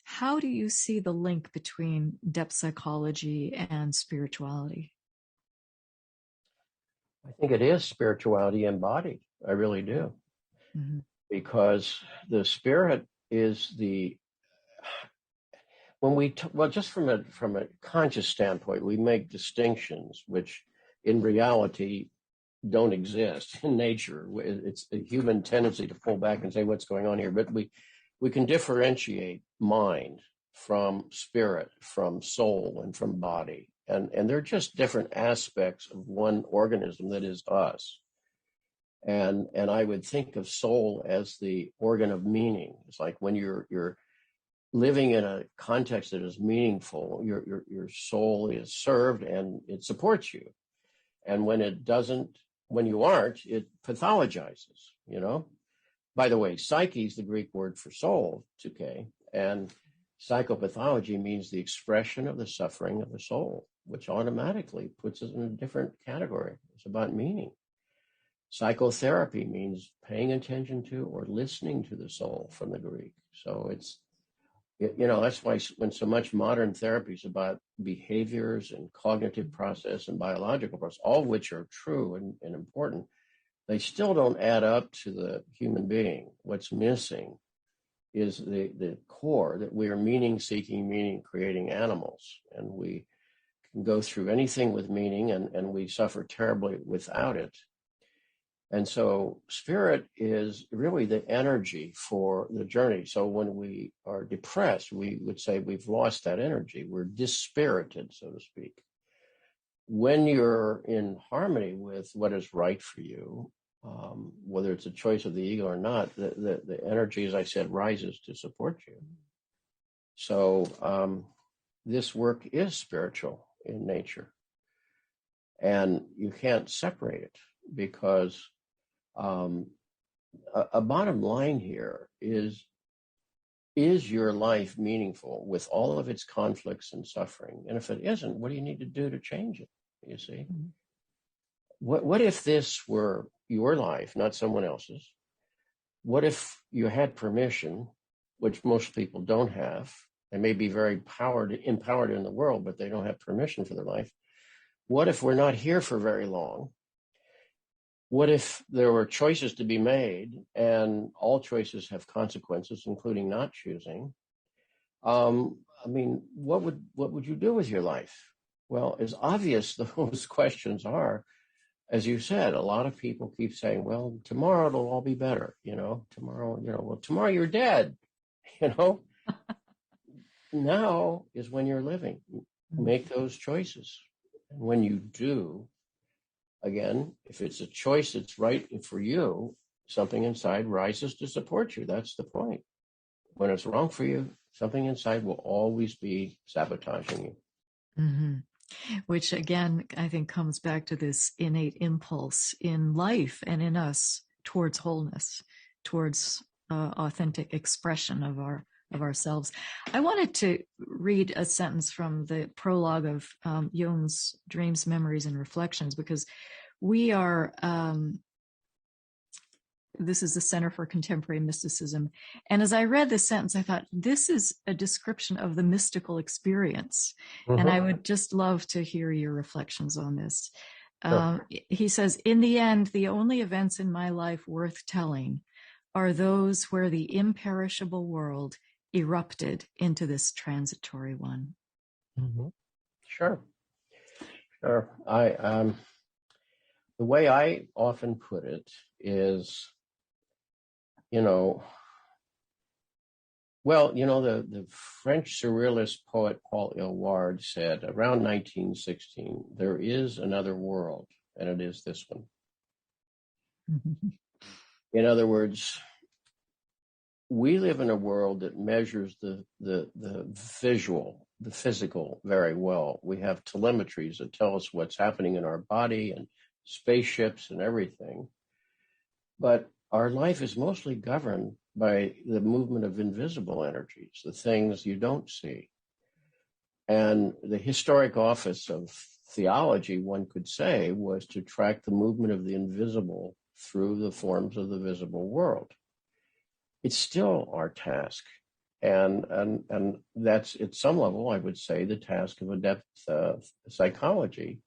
how do you see the link between depth psychology and spirituality? I think it is spirituality embodied. I really do. Mm-hmm. Because the spirit is just from a conscious standpoint, we make distinctions which in reality don't exist in nature. It's a human tendency to pull back and say what's going on here, but we can differentiate mind from spirit, from soul, and from body. And they're just different aspects of one organism that is us. And I would think of soul as the organ of meaning. It's like when you're living in a context that is meaningful, your soul is served and it supports you. And when it doesn't, when you aren't, it pathologizes, you know? By the way, psyche is the Greek word for soul, psyche, and psychopathology means the expression of the suffering of the soul, which automatically puts it in a different category. It's about meaning. Psychotherapy means paying attention to or listening to the soul from the Greek. So that's why when so much modern therapy is about behaviors and cognitive process and biological process, all of which are true and important, they still don't add up to the human being. What's missing is the core that we are meaning-seeking, meaning-creating animals. And we can go through anything with meaning, and we suffer terribly without it. And so spirit is really the energy for the journey. So when we are depressed, we would say we've lost that energy. We're dispirited, so to speak. When you're in harmony with what is right for you, whether it's a choice of the ego or not, the energy, as I said, rises to support you. So this work is spiritual in nature. And you can't separate it because a bottom line here is your life meaningful with all of its conflicts and suffering? And if it isn't, what do you need to do to change it? You see? Mm-hmm. What if this were your life, not someone else's? What if you had permission, which most people don't have? They may be very empowered in the world, but they don't have permission for their life. What if we're not here for very long? What if there were choices to be made, and all choices have consequences, including not choosing? What would you do with your life? Well, as obvious those questions are, as you said, a lot of people keep saying, well, tomorrow it'll all be better, tomorrow you're dead, Now is when you're living. Make those choices. And when you do, again, if it's a choice that's right for you, something inside rises to support you. That's the point. When it's wrong for you, something inside will always be sabotaging you. Mm-hmm. Which, again, I think comes back to this innate impulse in life and in us towards wholeness, towards authentic expression of ourselves. I wanted to read a sentence from the prologue of Jung's Dreams, Memories, and Reflections, because we are, this is the Center for Contemporary Mysticism. And as I read this sentence, I thought, this is a description of the mystical experience. Mm-hmm. And I would just love to hear your reflections on this. Sure. He says, in the end, the only events in my life worth telling are those where the imperishable world erupted into this transitory one. Mm-hmm. Sure. The way I often put it is, the French surrealist poet Paul Éluard said around 1916, there is another world, and it is this one. Mm-hmm. In other words, we live in a world that measures the visual, the physical very well. We have telemetries that tell us what's happening in our body and spaceships and everything. But our life is mostly governed by the movement of invisible energies, the things you don't see. And the historic office of theology, one could say, was to track the movement of the invisible through the forms of the visible world. It's still our task. And that's, at some level, I would say, the task of adept psychology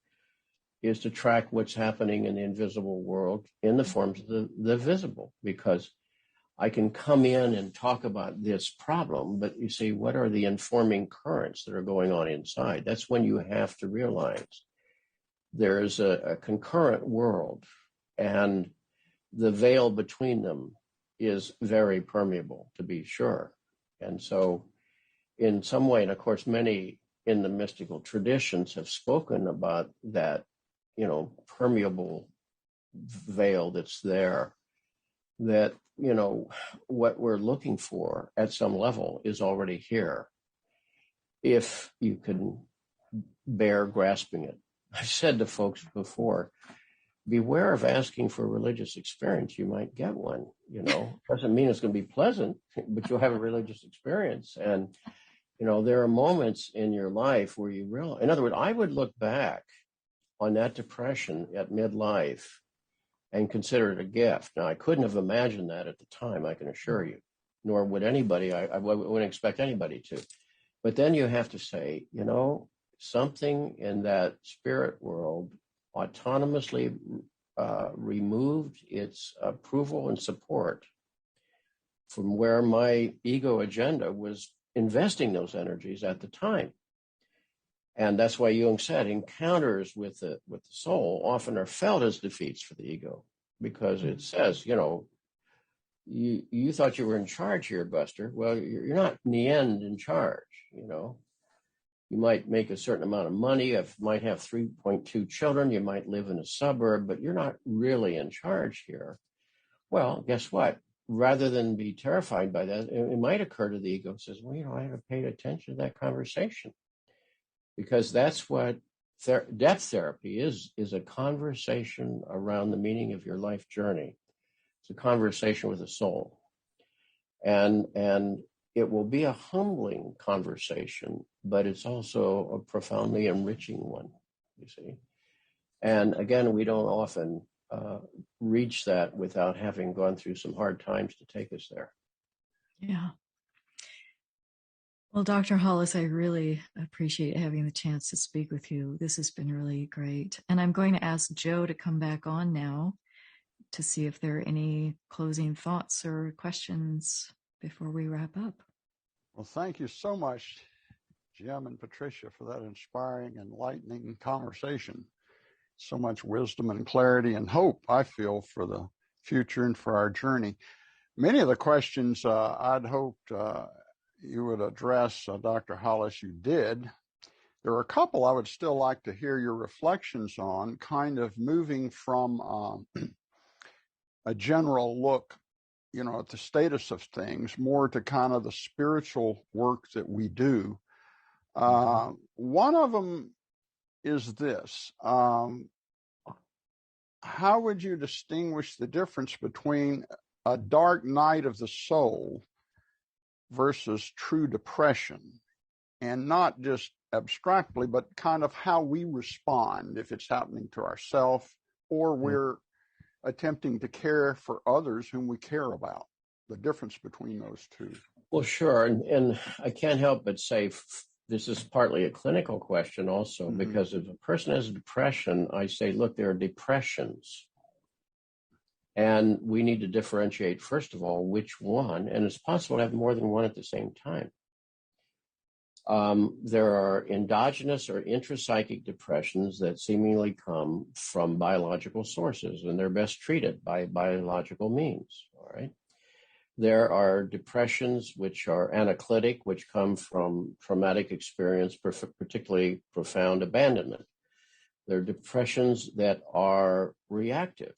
is to track what's happening in the invisible world in the forms of the visible, because I can come in and talk about this problem, but you see, what are the informing currents that are going on inside? That's when you have to realize there's a concurrent world, and the veil between them is very permeable, to be sure. And so in some way, and of course, many in the mystical traditions have spoken about that, permeable veil that's there, that, what we're looking for at some level is already here, if you can bear grasping it. I've said to folks before, beware of asking for a religious experience. You might get one, doesn't mean it's going to be pleasant, but you'll have a religious experience. And, there are moments in your life where you realize, in other words, I would look back on that depression at midlife and consider it a gift. Now, I couldn't have imagined that at the time, I can assure you, nor would anybody, I wouldn't expect anybody to. But then you have to say, something in that spirit world autonomously removed its approval and support from where my ego agenda was investing those energies at the time. And that's why Jung said encounters with the soul often are felt as defeats for the ego, because it says, you thought you were in charge here, Buster. Well, you're not in the end in charge, You might make a certain amount of money, you might have 3.2 children, you might live in a suburb, but you're not really in charge here. Well, guess what? Rather than be terrified by that, it might occur to the ego, says, well, I haven't paid attention to that conversation. Because that's what depth therapy is a conversation around the meaning of your life journey. It's a conversation with the soul. And it will be a humbling conversation, but it's also a profoundly enriching one, you see. And again, we don't often reach that without having gone through some hard times to take us there. Yeah. Well, Dr. Hollis, I really appreciate having the chance to speak with you. This has been really great. And I'm going to ask Joe to come back on now to see if there are any closing thoughts or questions before we wrap up. Well, thank you so much, Jim and Patricia, for that inspiring, enlightening conversation. So much wisdom and clarity and hope, I feel, for the future and for our journey. Many of the questions I'd hoped you would address, Dr. Hollis, you did. There are a couple I would still like to hear your reflections on, kind of moving from a general look, at the status of things, more to kind of the spiritual work that we do. One of them is this. How would you distinguish the difference between a dark night of the soul versus true depression, and not just abstractly, but kind of how we respond if it's happening to ourselves or we're attempting to care for others whom we care about, the difference between those two? Well, sure. And I can't help but say this is partly a clinical question also, because if a person has depression, I say, look, there are depressions. And we need to differentiate, first of all, which one, and it's possible to have more than one at the same time. There are endogenous or intrapsychic depressions that seemingly come from biological sources, and they're best treated by biological means, all right? There are depressions which are anaclitic, which come from traumatic experience, particularly profound abandonment. There are depressions that are reactive.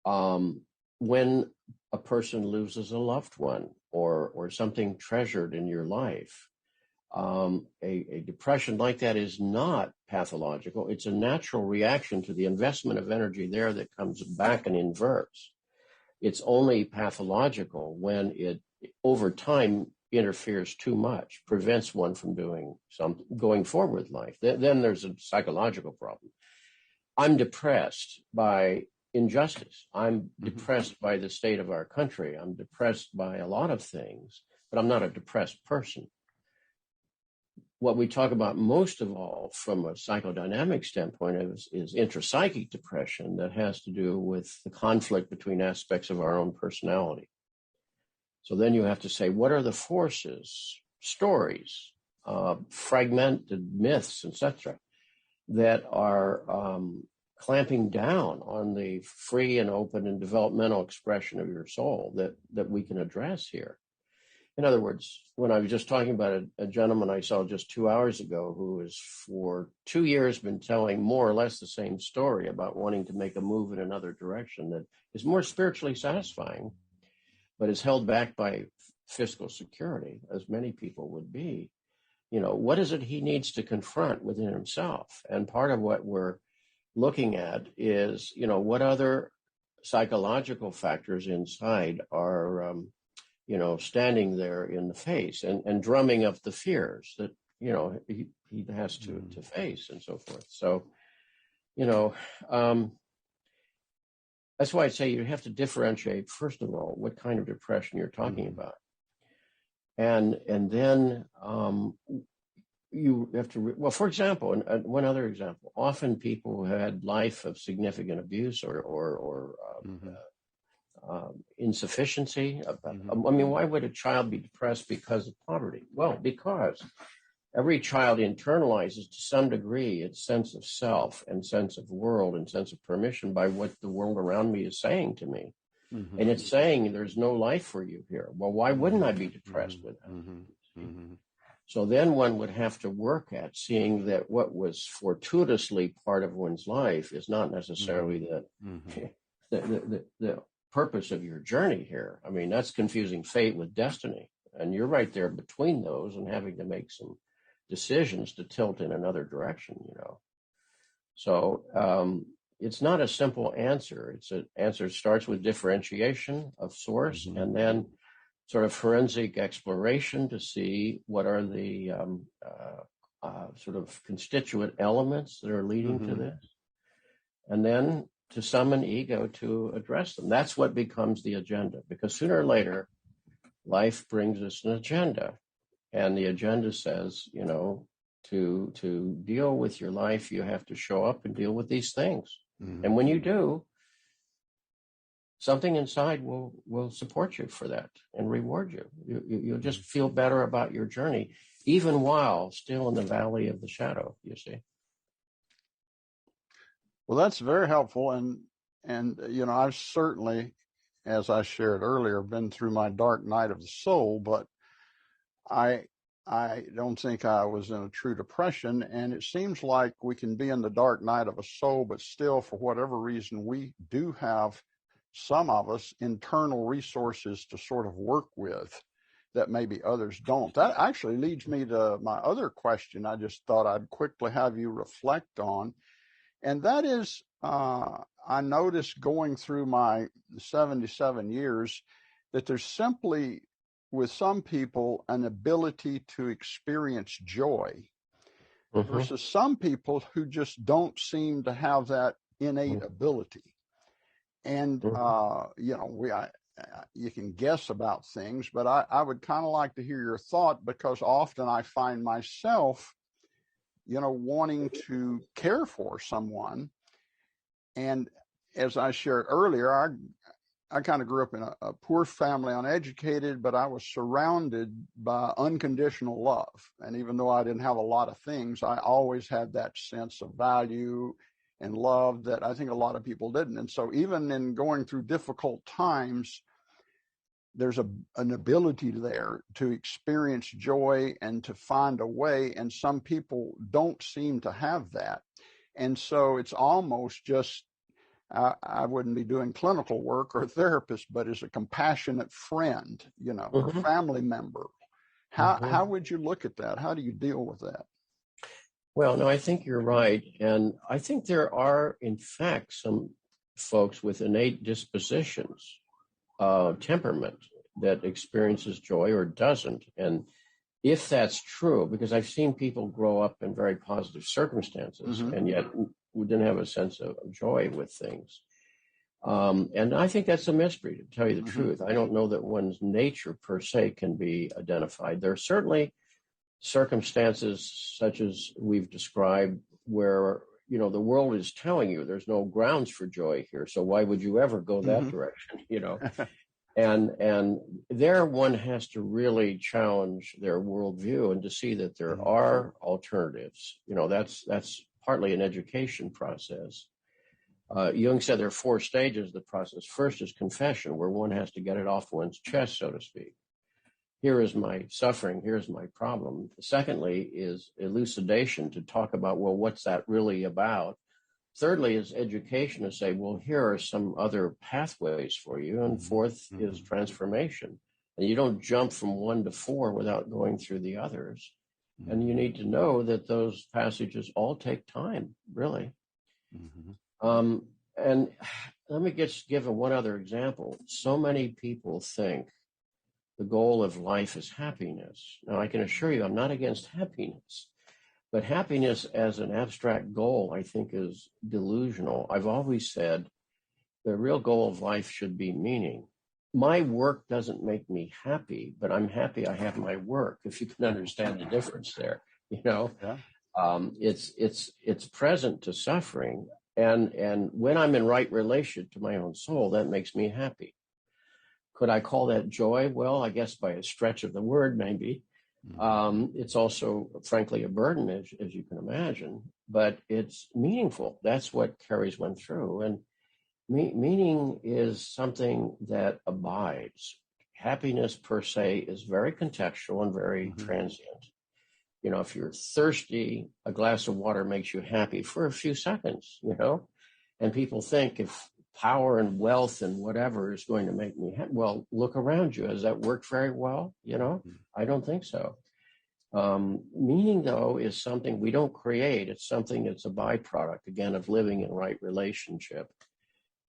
When a person loses a loved one or something treasured in your life, a depression like that is not pathological. It's a natural reaction to the investment of energy there that comes back and inverts. It's only pathological when it, over time, interferes too much, prevents one from going forward with life. Then there's a psychological problem. I'm depressed by injustice. I'm depressed by the state of our country. I'm depressed by a lot of things, but I'm not a depressed person. What we talk about most of all from a psychodynamic standpoint is intrapsychic depression that has to do with the conflict between aspects of our own personality. So then you have to say, what are the forces, stories, fragmented myths, etc., that are clamping down on the free and open and developmental expression of your soul that we can address here? In other words, when I was just talking about a gentleman I saw just 2 hours ago who has for 2 years been telling more or less the same story about wanting to make a move in another direction that is more spiritually satisfying, but is held back by fiscal security, as many people would be. What is it he needs to confront within himself? And part of what we're looking at is, what other psychological factors inside are standing there in the face and drumming up the fears that, he has to face and so forth. So, that's why I say you have to differentiate, first of all, what kind of depression you're talking about. And then you have to, for example, and one other example, often people who had life of significant abuse or insufficiency. I mean, why would a child be depressed because of poverty? Well, because every child internalizes to some degree its sense of self and sense of world and sense of permission by what the world around me is saying to me. And it's saying there's no life for you here. Well, why wouldn't I be depressed with that? So then one would have to work at seeing that what was fortuitously part of one's life is not necessarily the purpose of your journey here. I mean, that's confusing fate with destiny. And you're right there between those and having to make some decisions to tilt in another direction, So it's not a simple answer. It's an answer starts with differentiation of source and then sort of forensic exploration to see what are the sort of constituent elements that are leading to this. And then to summon ego to address them. That's what becomes the agenda, because sooner or later, life brings us an agenda. And the agenda says, to deal with your life, you have to show up and deal with these things. And when you do, something inside will support you for that and reward you. You'll just feel better about your journey, even while still in the valley of the shadow, you see. Well, that's very helpful. And I've certainly, as I shared earlier, been through my dark night of the soul, but I don't think I was in a true depression. And it seems like we can be in the dark night of a soul, but still, for whatever reason, we do have, some of us, internal resources to sort of work with that maybe others don't. That actually leads me to my other question I just thought I'd quickly have you reflect on. And that is, I noticed going through my 77 years that there's simply, with some people, an ability to experience joy versus some people who just don't seem to have that innate ability. And, you can guess about things, but I would kind of like to hear your thought, because often I find myself wanting to care for someone. And as I shared earlier, I kind of grew up in a poor family, uneducated, but I was surrounded by unconditional love. And even though I didn't have a lot of things, I always had that sense of value and love that I think a lot of people didn't. And so even in going through difficult times, there's an ability there to experience joy and to find a way. And some people don't seem to have that. And so it's almost just, I wouldn't be doing clinical work or therapist, but as a compassionate friend, or family member. How would you look at that? How do you deal with that? Well, no, I think you're right. And I think there are, in fact, some folks with innate dispositions, temperament, that experiences joy or doesn't. And if that's true, because I've seen people grow up in very positive circumstances and yet we didn't have a sense of joy with things. And I think that's a mystery, to tell you the truth. I don't know that one's nature per se can be identified. There are certainly circumstances such as we've described where, the world is telling you there's no grounds for joy here. So why would you ever go that direction, And there one has to really challenge their worldview and to see that there are alternatives. That's partly an education process. Jung said there are 4 stages of the process. First is confession, where one has to get it off one's chest, so to speak. here is my suffering, here's my problem. Secondly is elucidation, to talk about, well, what's that really about? Thirdly is education, to say, well, here are some other pathways for you. And fourth is transformation. And you don't jump from 1 to 4 without going through the others. And you need to know that those passages all take time, really. And let me just give one other example. So many people think the goal of life is happiness. Now, I can assure you, I'm not against happiness. But happiness as an abstract goal, I think, is delusional. I've always said the real goal of life should be meaning. My work doesn't make me happy, but I'm happy I have my work, if you can understand the difference there. You know, it's present to suffering. And when I'm in right relation to my own soul, that makes me happy. Could I call that joy? Well, I guess by a stretch of the word, maybe. It's also, frankly, a burden, as you can imagine, but it's meaningful. That's what carries one through. And meaning is something that abides. Happiness, per se, is very contextual and very transient. You know, if you're thirsty, a glass of water makes you happy for a few seconds, you know, and people think if power and wealth and whatever is going to make me happy. Well, look around you. Has that worked very well? You know, I don't think so. Meaning, though, is something we don't create. It's something that's a byproduct, again, of living in right relationship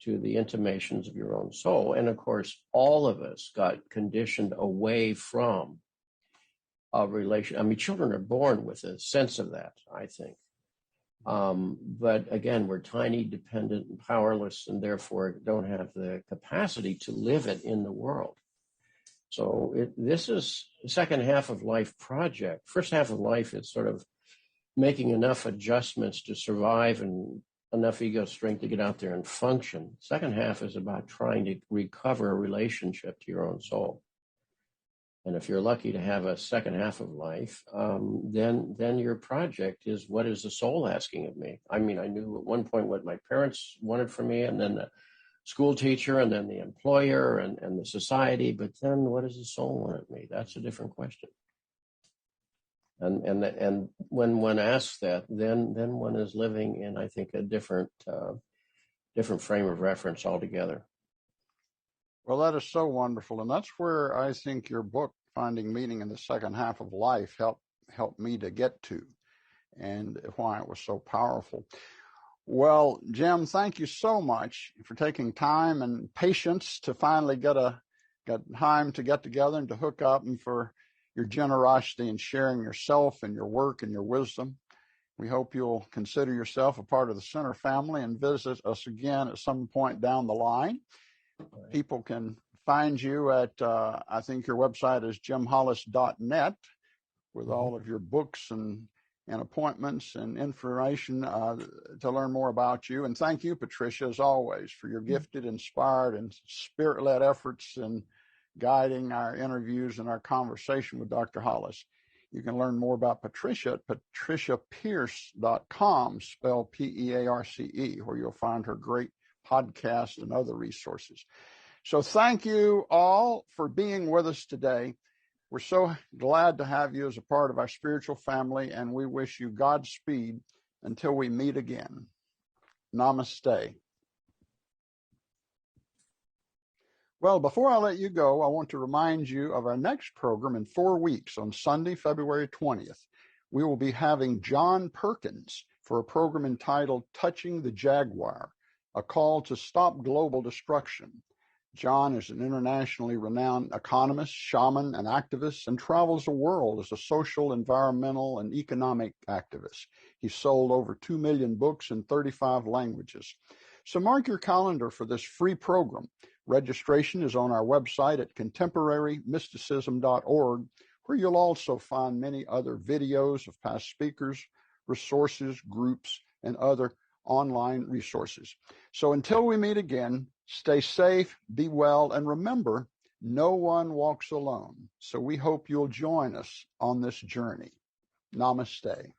to the intimations of your own soul. And of course, all of us got conditioned away from a relation. I mean, children are born with a sense of that, I think. But again, we're tiny, dependent, and powerless, and therefore don't have the capacity to live it in the world. So this is the second half of life project. First half of life is sort of making enough adjustments to survive and enough ego strength to get out there and function. Second half is about trying to recover a relationship to your own soul. And if you're lucky to have a second half of life, then your project is, what is the soul asking of me? I mean, I knew at one point what my parents wanted from me, and then the school teacher, and then the employer, and the society. But then what does the soul want of me? That's a different question. And when one asks that, then one is living in, I think, a different frame of reference altogether. Well, that is so wonderful. And that's where I think your book, Finding Meaning in the Second Half of Life, helped me to get to, and why it was so powerful. Well, Jim, thank you so much for taking time and patience to finally get time to get together and to hook up, and for your generosity in sharing yourself and your work and your wisdom. We hope you'll consider yourself a part of the Center family and visit us again at some point down the line. People can find you at, I think your website is jimhollis.net, with all of your books and appointments and information to learn more about you. And thank you, Patricia, as always, for your gifted, inspired, and spirit-led efforts in guiding our interviews and our conversation with Dr. Hollis. You can learn more about Patricia at patriciapierce.com, spelled P-E-A-R-C-E, where you'll find her great podcast and other resources. So thank you all for being with us today. We're so glad to have you as a part of our spiritual family, and we wish you Godspeed until we meet again. Namaste. Well, before I let you go, I want to remind you of our next program in 4 weeks on Sunday, February 20th. We will be having John Perkins for a program entitled Touching the Jaguar, a call to stop global destruction. John is an internationally renowned economist, shaman, and activist, and travels the world as a social, environmental, and economic activist. He's sold over 2 million books in 35 languages. So mark your calendar for this free program. Registration is on our website at contemporarymysticism.org, where you'll also find many other videos of past speakers, resources, groups, and other online resources. So until we meet again, stay safe, be well, and remember, no one walks alone. So we hope you'll join us on this journey. Namaste.